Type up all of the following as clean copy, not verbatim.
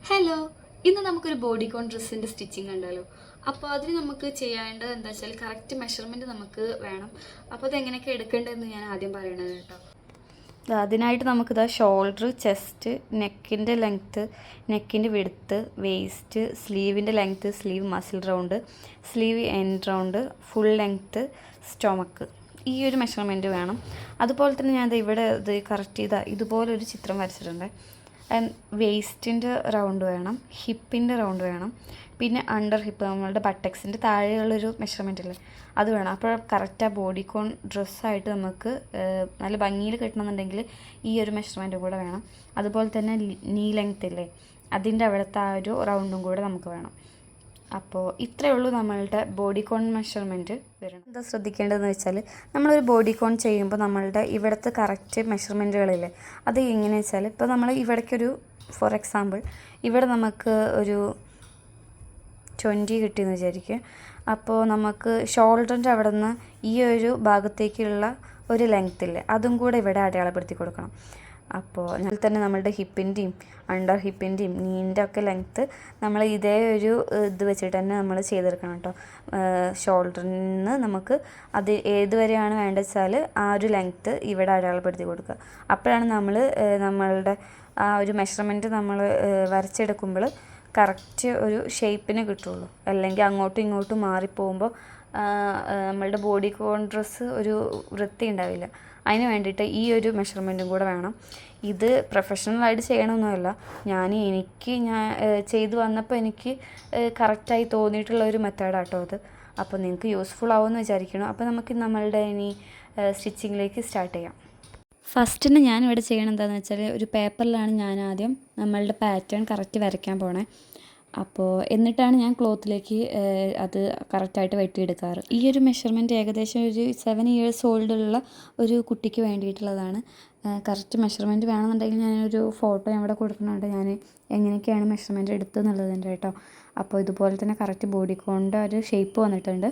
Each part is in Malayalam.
ഹലോ, ഇന്ന് നമുക്കൊരു ബോഡിക്കോൺ ഡ്രസ്സിൻ്റെ സ്റ്റിച്ചിങ് ഉണ്ടല്ലോ. അപ്പോൾ അതിന് നമുക്ക് ചെയ്യേണ്ടത് എന്താ വെച്ചാൽ കറക്റ്റ് മെഷർമെൻറ്റ് നമുക്ക് വേണം. അപ്പോൾ അതെങ്ങനെയൊക്കെ എടുക്കേണ്ടതെന്ന് ഞാൻ ആദ്യം പറയണത് കേട്ടോ. അതിനായിട്ട് നമുക്കിതാ ഷോൾഡർ, ചെസ്റ്റ്, നെക്കിൻ്റെ ലെങ്ത്ത്, നെക്കിൻ്റെ വിഡ്ത്ത്, വേസ്റ്റ്, സ്ലീവിൻ്റെ length, sleeve muscle round, sleeve end round, full length, stomach, ഈ ഒരു മെഷർമെൻറ്റ് വേണം. അതുപോലെ തന്നെ ഞാൻ ഇവിടെ ഇത് കറക്റ്റ് ചെയ്താൽ ഇതുപോലൊരു ചിത്രം വരച്ചിട്ടുണ്ട്. വേസ്റ്റിൻ്റെ റൗണ്ട് വേണം, ഹിപ്പിൻ്റെ റൗണ്ട് വേണം, പിന്നെ അണ്ടർ ഹിപ്പ് നമ്മളുടെ ബട്ടക്സിൻ്റെ താഴെയുള്ളൊരു മെഷർമെൻ്റ് അല്ലേ അത് വേണം. അപ്പോൾ കറക്റ്റ് ആ ബോഡിക്കോൺ ഡ്രസ്സായിട്ട് നമുക്ക് നല്ല ഭംഗിയിൽ കിട്ടണമെന്നുണ്ടെങ്കിൽ ഈ ഒരു മെഷർമെൻറ്റും കൂടെ വേണം. അതുപോലെ തന്നെ നീ ലെങ്ത് ഇല്ലേ അതിൻ്റെ അവിടുത്തെ ആ ഒരു റൗണ്ടും കൂടെ നമുക്ക് വേണം. അപ്പോൾ ഇത്രയേ ഉള്ളൂ നമ്മളുടെ ബോഡിക്കോൺ മെഷർമെൻറ്റ് വരണം. എന്താ ശ്രദ്ധിക്കേണ്ടതെന്ന് വെച്ചാൽ നമ്മളൊരു ബോഡിക്കോൺ ചെയ്യുമ്പോൾ നമ്മളുടെ ഇവിടുത്തെ കറക്റ്റ് മെഷർമെൻറ്റുകളില്ലേ അത് എങ്ങനെയാണെന്ന് വെച്ചാൽ ഇപ്പോൾ നമ്മൾ ഇവിടേക്കൊരു ഫോർ എക്സാമ്പിൾ ഇവിടെ നമുക്ക് ഒരു 20 കിട്ടിയെന്ന് വിചാരിക്കുക. അപ്പോൾ നമുക്ക് ഷോൾഡറിൻ്റെ അവിടെ നിന്ന് ഈ ഒരു ഭാഗത്തേക്കുള്ള ഒരു ലെങ്ത്തില്ലേ അതും കൂടെ ഇവിടെ അടയാളപ്പെടുത്തി കൊടുക്കണം. അപ്പോൾ അതിൽ തന്നെ നമ്മളുടെ ഹിപ്പിൻ്റെയും അണ്ടർ ഹിപ്പിൻ്റെയും നീൻ്റെ ഒക്കെ ലെങ്ത്ത് നമ്മൾ ഇതേ ഒരു ഇത് വെച്ചിട്ട് തന്നെ നമ്മൾ ചെയ്തെടുക്കണം കേട്ടോ. ഷോൾഡറിൽ നിന്ന് നമുക്ക് അത് ഏതുവരെയാണ് വേണ്ടത് വെച്ചാൽ ആ ഒരു ലെങ്ത്ത് ഇവിടെ അടയാളപ്പെടുത്തി കൊടുക്കുക. അപ്പോഴാണ് നമ്മളുടെ ആ ഒരു മെഷർമെൻറ്റ് നമ്മൾ വരച്ചെടുക്കുമ്പോൾ കറക്റ്റ് ഒരു ഷേപ്പിന് കിട്ടുള്ളൂ. അല്ലെങ്കിൽ അങ്ങോട്ടും ഇങ്ങോട്ടും മാറിപ്പോകുമ്പോൾ നമ്മളുടെ ബോഡിക്കോൺ ഡ്രസ്സ് ഒരു വൃത്തി ഉണ്ടാവില്ല. അതിന് വേണ്ടിയിട്ട് ഈ ഒരു മെഷർമെൻറ്റും കൂടെ വേണം. ഇത് പ്രൊഫഷണലായിട്ട് ചെയ്യണമെന്നല്ല, ഞാൻ ചെയ്തു വന്നപ്പോൾ എനിക്ക് കറക്റ്റായി തോന്നിയിട്ടുള്ള ഒരു മെത്തേഡാട്ടോ അത്. അപ്പോൾ നിങ്ങൾക്ക് യൂസ്ഫുൾ ആവുമെന്ന് വിചാരിക്കണം. അപ്പോൾ നമുക്ക് നമ്മളുടെ ഇനി സ്റ്റിച്ചിങ്ങിലേക്ക് സ്റ്റാർട്ട് ചെയ്യാം. ഫസ്റ്റിന് ഞാനിവിടെ ചെയ്യണം എന്താണെന്ന് വെച്ചാൽ ഒരു പേപ്പറിലാണ് ഞാൻ ആദ്യം നമ്മളുടെ പാറ്റേൺ കറക്റ്റ് വരയ്ക്കാൻ പോണേ. അപ്പോൾ എന്നിട്ടാണ് ഞാൻ ക്ലോത്തിലേക്ക് അത് കറക്റ്റായിട്ട് വെട്ടിയെടുക്കാറ്. ഈ ഒരു മെഷർമെൻറ്റ് ഏകദേശം ഒരു 7 years ഓൾഡുള്ള ഒരു കുട്ടിക്ക് വേണ്ടിയിട്ടുള്ളതാണ്. കറക്റ്റ് മെഷർമെൻറ്റ് വേണമെന്നുണ്ടെങ്കിൽ ഞാനൊരു ഫോട്ടോ ഇവിടെ കൊടുക്കുന്നുണ്ട്, ഞാൻ എങ്ങനെയൊക്കെയാണ് മെഷർമെൻറ്റ് എടുത്തതെന്നുള്ളതിൻ്റെ കേട്ടോ. അപ്പോൾ ഇതുപോലെ തന്നെ കറക്റ്റ് ബോഡിക്കോണിൻ്റെ ഒരു ഷേപ്പ് വന്നിട്ടുണ്ട്.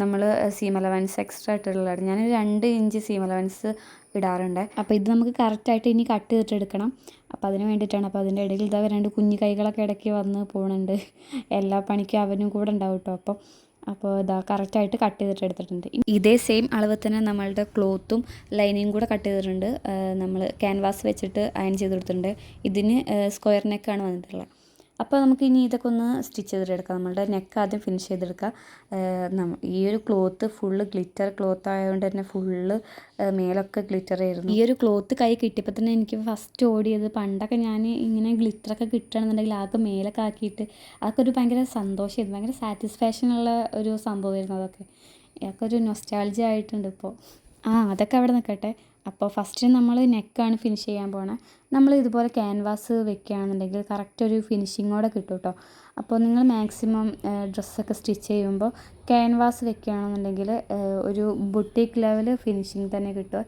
നമ്മൾ സീം അലവൻസ് എക്സ്ട്രാ ഇട്ടിട്ടുള്ളതാണ്. ഞാൻ 2 ഇഞ്ച് സീം അലവൻസ് ഇടാറുണ്ട്. അപ്പോൾ ഇത് നമുക്ക് കറക്റ്റായിട്ട് ഇനി കട്ട് ചെയ്തിട്ട് എടുക്കണം. അപ്പോൾ അതിന് വേണ്ടിയിട്ടാണ്. അപ്പോൾ അതിൻ്റെ ഇടയിൽ ഇതാ 2 കുഞ്ഞു കൈകളൊക്കെ ഇടയ്ക്ക് വന്ന് പോകുന്നുണ്ട്. എല്ലാ പണിക്കും അവനും കൂടെ ഉണ്ടാവും കേട്ടോ. അപ്പോൾ ഇതാ കറക്റ്റായിട്ട് കട്ട് ചെയ്തിട്ട് എടുത്തിട്ടുണ്ട്. ഇതേ സെയിം അളവ് തന്നെ നമ്മളുടെ ക്ലോത്തും ലൈനിങ്ങും കൂടെ കട്ട് ചെയ്തിട്ടുണ്ട്. നമ്മൾ ക്യാൻവാസ് വെച്ചിട്ട് അയൺ ചെയ്ത് കൊടുത്തിട്ടുണ്ട്. ഇതിന് സ്ക്വയർ നെക്കാണ് വന്നിട്ടുള്ളത്. അപ്പോൾ നമുക്ക് ഇനി ഇതൊക്കെ ഒന്ന് സ്റ്റിച്ച് ചെയ്തെടുക്കാം. നമ്മളുടെ നെക്ക് ആദ്യം ഫിനിഷ് ചെയ്തെടുക്കുക. ഈ ഒരു ക്ലോത്ത് ഫുള്ള് ഗ്ലിറ്റർ ക്ലോത്ത് ആയതുകൊണ്ട് തന്നെ ഫുള്ള് മേലൊക്കെ ഗ്ലിറ്റർ ആയിരുന്നു. ഈ ഒരു ക്ലോത്ത് കൈ കിട്ടിയപ്പോൾ തന്നെ എനിക്ക് ഫസ്റ്റ് ഓടിയത്, പണ്ടൊക്കെ ഞാൻ ഇങ്ങനെ ഗ്ലിറ്ററൊക്കെ കിട്ടുകയാണെന്നുണ്ടെങ്കിൽ ആകെ മേലൊക്കെ ആക്കിയിട്ട് അതൊക്കെ ഒരു ഭയങ്കര സന്തോഷമായിരുന്നു, ഭയങ്കര സാറ്റിസ്ഫാക്ഷനുള്ള ഒരു സംഭവമായിരുന്നു അതൊക്കെ. അതൊക്കെ ഒരു നൊസ്റ്റാൾജിയ ആയിട്ടുണ്ട് ഇപ്പോൾ. അതൊക്കെ അവിടെ നിൽക്കട്ടെ. അപ്പോൾ ഫസ്റ്റ് നമ്മൾ നെക്കാണ് ഫിനിഷ് ചെയ്യാൻ പോണത്. നമ്മൾ ഇതുപോലെ ക്യാൻവാസ് വെക്കുകയാണെന്നുണ്ടെങ്കിൽ കറക്റ്റ് ഒരു ഫിനിഷിങ്ങോടെ കിട്ടും കേട്ടോ. അപ്പോൾ നിങ്ങൾ മാക്സിമം ഡ്രസ്സൊക്കെ സ്റ്റിച്ച് ചെയ്യുമ്പോൾ ക്യാൻവാസ് വെക്കുകയാണെന്നുണ്ടെങ്കിൽ ഒരു ബുട്ടീക്ക് ലെവൽ ഫിനിഷിങ് തന്നെ കിട്ടും.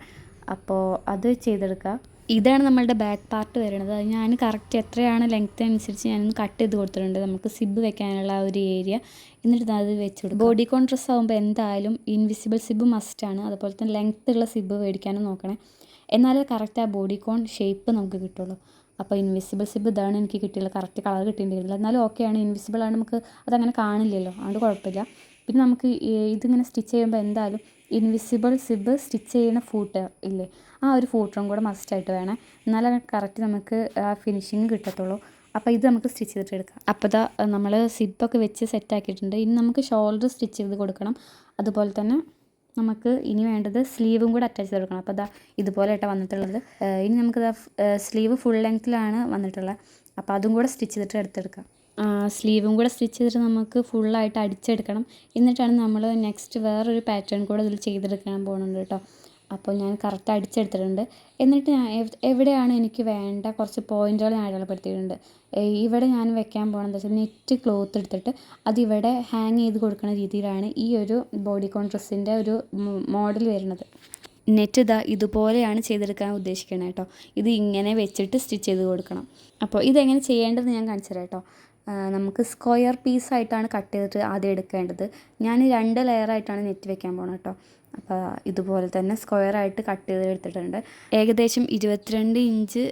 അപ്പോൾ അത് ചെയ്തെടുക്കുക. ഇതാണ് നമ്മളുടെ ബാക്ക് പാർട്ട് വരുന്നത്. അത് ഞാൻ കറക്റ്റ് എത്രയാണ് ലെങ്ത്ത് അനുസരിച്ച് ഞാനൊന്ന് കട്ട് ചെയ്ത് കൊടുത്തിട്ടുണ്ട്, നമുക്ക് സിബ് വെക്കാനുള്ള ആ ഒരു ഏരിയ. എന്നിട്ട് അത് വെച്ച് കൊടുക്കും. ബോഡിക്കോൺ ഡ്രസ്സ് ആകുമ്പോൾ എന്തായാലും ഇൻവിസിബിൾ സിബ് മസ്റ്റാണ്. അതുപോലെ തന്നെ ലെങ്ത്ത് ഉള്ള സിബ് മേടിക്കാനും നോക്കണേ, എന്നാലേ കറക്റ്റ് ആ ബോഡിക്കോൺ ഷേപ്പ് നമുക്ക് കിട്ടുള്ളൂ. അപ്പോൾ ഇൻവിസിബിൾ സിബ് ഇതാണ് എനിക്ക് കിട്ടിയുള്ളത്. കറക്റ്റ് കളർ കിട്ടിയിട്ടുണ്ടായിരുന്നില്ല, എന്നാലും ഓക്കെയാണ്. ഇൻവിസിബിൾ ആണ്, നമുക്ക് അതങ്ങനെ കാണില്ലല്ലോ, അതുകൊണ്ട് കുഴപ്പമില്ല. പിന്നെ നമുക്ക് ഇതിങ്ങനെ സ്റ്റിച്ച് ചെയ്യുമ്പോൾ എന്തായാലും ഇൻവിസിബിൾ സിബ് സ്റ്റിച്ച് ചെയ്യുന്ന ഫൂട്ട് ഇല്ലേ, ആ ഒരു ഫൂട്ടറും കൂടെ മസ്റ്റായിട്ട് വേണം, എന്നാലേ കറക്റ്റ് നമുക്ക് ആ ഫിനിഷിങ് കിട്ടത്തുള്ളൂ. അപ്പോൾ ഇത് നമുക്ക് സ്റ്റിച്ച് ചെയ്തിട്ട് എടുക്കാം. അപ്പോൾ ഇതാ നമ്മൾ സിബൊക്കെ വെച്ച് സെറ്റാക്കിയിട്ടുണ്ട്. ഇനി നമുക്ക് ഷോൾഡർ സ്റ്റിച്ച് ചെയ്ത് കൊടുക്കണം. അതുപോലെ തന്നെ നമുക്ക് ഇനി വേണ്ടത് സ്ലീവും കൂടെ അറ്റാച്ച് ചെയ്ത് കൊടുക്കണം. അപ്പോൾ ഇതാ ഇതുപോലെ ആയിട്ടാണ് വന്നിട്ടുള്ളത്. ഇനി നമുക്കിതാ സ്ലീവ് ഫുൾ ലെങ്ത്തിലാണ് വന്നിട്ടുള്ളത്. അപ്പോൾ അതും കൂടെ സ്റ്റിച്ച് ചെയ്തിട്ട് എടുത്തെടുക്കാം. സ്ലീവും കൂടെ സ്റ്റിച്ച് ചെയ്തിട്ട് നമുക്ക് ഫുള്ളായിട്ട് അടിച്ചെടുക്കണം. എന്നിട്ടാണ് നമ്മൾ നെക്സ്റ്റ് വേറൊരു പാറ്റേൺ കൂടെ ഇതിൽ ചെയ്തെടുക്കാൻ പോകുന്നുണ്ട് കേട്ടോ. അപ്പോൾ ഞാൻ കറക്റ്റ് അടിച്ചെടുത്തിട്ടുണ്ട്. എന്നിട്ട് ഞാൻ എവിടെയാണ് എനിക്ക് വേണ്ട കുറച്ച് പോയിൻറ്റുകൾ ഞാൻ അടയാളപ്പെടുത്തിയിട്ടുണ്ട്. ഇവിടെ ഞാൻ വെക്കാൻ പോകുന്നത് വെച്ചാൽ നെറ്റ് ക്ലോത്ത് എടുത്തിട്ട് അതിവിടെ ഹാങ് ചെയ്ത് കൊടുക്കുന്ന രീതിയിലാണ് ഈ ഒരു ബോഡിക്കോൺ ഡ്രസ്സിൻ്റെ ഒരു മോഡൽ വരുന്നത്. നെറ്റ് ഇതുപോലെയാണ് ചെയ്തെടുക്കാൻ ഉദ്ദേശിക്കുന്നത് കേട്ടോ. ഇത് ഇങ്ങനെ വെച്ചിട്ട് സ്റ്റിച്ച് ചെയ്ത് കൊടുക്കണം. അപ്പോൾ ഇതെങ്ങനെ ചെയ്യേണ്ടത് ഞാൻ കാണിച്ചു തരാം കേട്ടോ. നമുക്ക് സ്ക്വയർ പീസായിട്ടാണ് കട്ട് ചെയ്തിട്ട് ആദ്യം എടുക്കേണ്ടത്. ഞാൻ 2 ലെയറായിട്ടാണ് നെറ്റ് വെക്കാൻ പോകുന്നത് കേട്ടോ. അപ്പോൾ ഇതുപോലെ തന്നെ സ്ക്വയറായിട്ട് കട്ട് ചെയ്തെടുത്തിട്ടുണ്ട്. ഏകദേശം 22 ഇഞ്ച്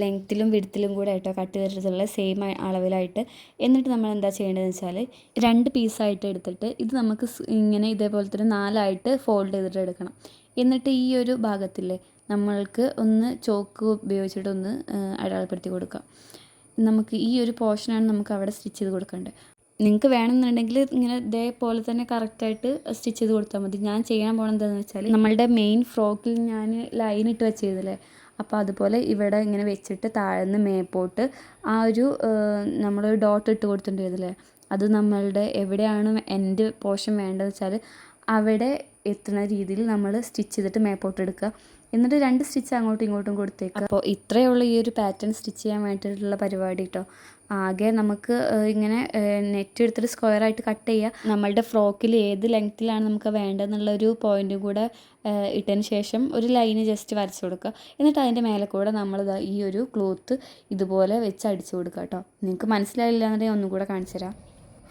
ലെങ്ത്തിലും വിഡ്ത്തിലും കൂടെ ആയിട്ടോ കട്ട് ചെയ്തെടുത്തിട്ടുള്ള സെയിം അളവിലായിട്ട്. എന്നിട്ട് നമ്മൾ എന്താ ചെയ്യേണ്ടതെന്ന് വെച്ചാൽ 2 പീസായിട്ട് എടുത്തിട്ട് ഇത് നമുക്ക് ഇങ്ങനെ ഇതേപോലെ തന്നെ 4ആയിട്ട് ഫോൾഡ് ചെയ്തിട്ട് എടുക്കണം. എന്നിട്ട് ഈ ഒരു ഭാഗത്തില്ലേ നമ്മൾക്ക് ഒന്ന് ചോക്ക് ഉപയോഗിച്ചിട്ടൊന്ന് അടയാളപ്പെടുത്തി കൊടുക്കാം. നമുക്ക് ഈ ഒരു പോർഷനാണ് നമുക്ക് അവിടെ സ്റ്റിച്ച് ചെയ്ത് കൊടുക്കേണ്ടത്. നിങ്ങൾക്ക് വേണമെന്നുണ്ടെങ്കിൽ ഇങ്ങനെ ഇതേപോലെ തന്നെ കറക്റ്റായിട്ട് സ്റ്റിച്ച് ചെയ്ത് കൊടുത്താൽ മതി. ഞാൻ ചെയ്യാൻ പോകുന്നത് എന്താണെന്ന് വെച്ചാൽ നമ്മളുടെ മെയിൻ ഫ്രോക്കിൽ ഞാൻ ലൈൻ ഇട്ട് വെച്ചിരുന്നില്ലേ, അപ്പോൾ അതുപോലെ ഇവിടെ ഇങ്ങനെ വെച്ചിട്ട് താഴ്ന്ന് മേപ്പോട്ട് ആ ഒരു നമ്മൾ ഡോട്ട് ഇട്ട് കൊടുത്തിട്ടുണ്ടായിരുന്നില്ലേ, അത് നമ്മളുടെ എവിടെയാണ് എൻഡ് പോർഷൻ വേണ്ടതെന്ന് വെച്ചാൽ അവിടെ എത്തുന്ന രീതിയിൽ നമ്മൾ സ്റ്റിച്ച് ചെയ്തിട്ട് മേപ്പോട്ട് എടുക്കുക. എന്നിട്ട് 2 സ്റ്റിച്ച് അങ്ങോട്ടും ഇങ്ങോട്ടും കൊടുത്തേക്കുക. അപ്പോൾ ഇത്രയേ ഉള്ളൂ ഈ ഒരു പാറ്റേൺ സ്റ്റിച്ച് ചെയ്യാൻ വേണ്ടിയിട്ടുള്ള പരിപാടി കേട്ടോ. ആകെ നമുക്ക് ഇങ്ങനെ നെറ്റ് എടുത്തിട്ട് സ്ക്വയറായിട്ട് കട്ട് ചെയ്യുക. നമ്മളുടെ ഫ്രോക്കിൽ ഏത് ലെങ്ത്തിലാണ് നമുക്ക് വേണ്ടതെന്നുള്ളൊരു പോയിൻറ്റും കൂടെ ഇട്ടതിന് ശേഷം ഒരു ലൈന് ജസ്റ്റ് വരച്ച് കൊടുക്കുക. എന്നിട്ട് അതിൻ്റെ മേലെ കൂടെ നമ്മൾ ഈ ഒരു ക്ലോത്ത് ഇതുപോലെ വെച്ച് അടിച്ചു കൊടുക്കുക കേട്ടോ. നിങ്ങൾക്ക് മനസ്സിലായില്ല എന്നുണ്ടെങ്കിൽ ഒന്നും കൂടെ കാണിച്ചു തരാം.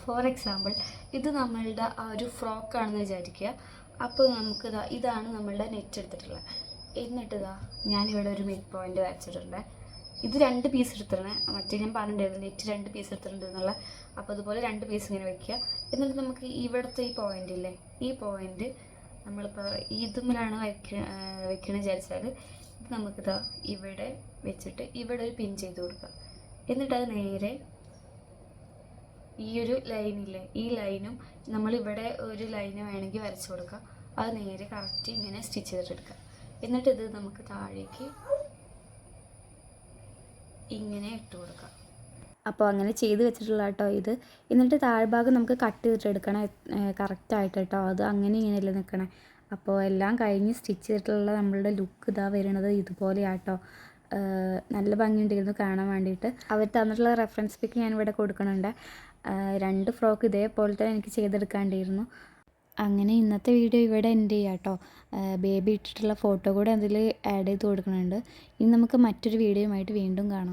ഫോർ എക്സാമ്പിൾ ഇത് നമ്മളുടെ ആ ഒരു ഫ്രോക്കാണെന്ന് വിചാരിക്കുക. അപ്പോൾ നമുക്ക് ഇതാണ് നമ്മളുടെ നെറ്റ് എടുത്തിട്ടുള്ളത്. എന്നിട്ട് ഞാനിവിടെ ഒരു മിഡ് പോയിൻ്റ് വരച്ചിട്ടുണ്ട്. ഇത് 2 പീസ് എടുത്തിട്ടുണ്ട്. മറ്റേ ഞാൻ പറഞ്ഞിട്ടുണ്ടായിരുന്നു നെറ്റ് 2 പീസ് എടുത്തിട്ടുണ്ട് എന്നുള്ള. അപ്പോൾ അതുപോലെ 2 പീസ് ഇങ്ങനെ വെക്കുക. എന്നിട്ട് നമുക്ക് ഇവിടുത്തെ ഈ പോയിൻ്റ് ഇല്ലേ, ഈ പോയിൻ്റ് നമ്മളിപ്പോൾ ഇതുമ്മിലാണ് വെക്കണമെന്ന് വിചാരിച്ചാൽ ഇത് നമുക്കിതാ ഇവിടെ വെച്ചിട്ട് ഇവിടെ ഒരു പിൻ ചെയ്ത് കൊടുക്കുക. എന്നിട്ട് അത് നേരെ ഈ ഒരു ലൈനില്ലേ, ഈ ലൈനും നമ്മളിവിടെ ഒരു ലൈന് വേണമെങ്കിൽ വരച്ച് കൊടുക്കുക. അത് നേരെ കറക്റ്റ് ഇങ്ങനെ സ്റ്റിച്ച് ചെയ്തിട്ടെടുക്കുക. എന്നിട്ട് ഇത് നമുക്ക് താഴേക്ക് ഇങ്ങനെ ഇട്ട് കൊടുക്കാം. അപ്പോൾ അങ്ങനെ ചെയ്ത് വെച്ചിട്ടുള്ള കേട്ടോ ഇത്. എന്നിട്ട് താഴ്ഭാഗം നമുക്ക് കട്ട് ചെയ്തിട്ട് എടുക്കണം കറക്റ്റായിട്ട് കേട്ടോ. അത് അങ്ങനെ ഇങ്ങനെയല്ലേ നിൽക്കണേ. അപ്പോൾ എല്ലാം കഴിഞ്ഞ് സ്റ്റിച്ച് ചെയ്തിട്ടുള്ള നമ്മളുടെ ലുക്ക് വരുന്നത് ഇതുപോലെയാട്ടോ. നല്ല ഭംഗിയുണ്ടായിരുന്നു കാണാൻ വേണ്ടിയിട്ട്. അവർ തന്നിട്ടുള്ള റെഫറൻസ് പിക്ക് ഞാനിവിടെ കൊടുക്കുന്നുണ്ട്. 2 ഫ്രോക്ക് ഇതേപോലെ തന്നെ എനിക്ക് ചെയ്തെടുക്കാണ്ടിരുന്നു. അങ്ങനെ ഇന്നത്തെ വീഡിയോ ഇവിടെ എൻഡ് ചെയ്യാം കേട്ടോ. ബേബി ഇട്ടിട്ടുള്ള ഫോട്ടോ കൂടെ അതിൽ ആഡ് ചെയ്ത് കൊടുക്കുന്നുണ്ട്. ഇനി നമുക്ക് മറ്റൊരു വീഡിയോയുമായിട്ട് വീണ്ടും കാണാം.